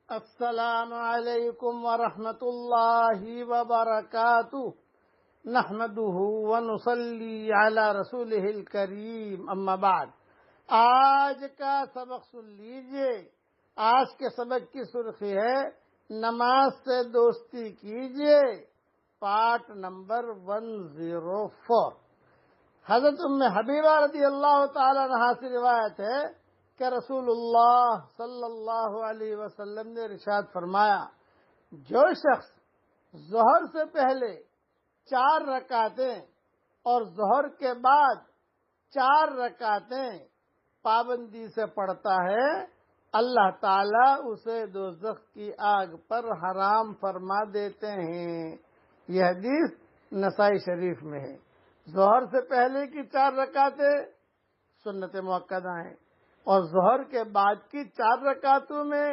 السلام علیکم ورحمۃ اللہ وبرکاتہ نحمده ونصلی علی رسولہ الکریم اما بعد۔ آج کا سبق سن لیجئے۔ آج کے سبق کی سرخی ہے نماز سے دوستی کیجئے، پارٹ نمبر 104۔ حضرت حبیبہ رضی اللہ تعالی عنہا سے روایت ہے کہ رسول اللہ صلی اللہ علیہ وسلم نے ارشاد فرمایا، جو شخص ظہر سے پہلے 4 رکعتیں اور ظہر کے بعد 4 رکعتیں پابندی سے پڑھتا ہے، اللہ تعالیٰ اسے دوزخ کی آگ پر حرام فرما دیتے ہیں۔ یہ حدیث نسائی شریف میں ہے۔ ظہر سے پہلے کی 4 رکعتیں سنت مؤکدہ ہیں، اور ظہر کے بعد کی 4 رکعتوں میں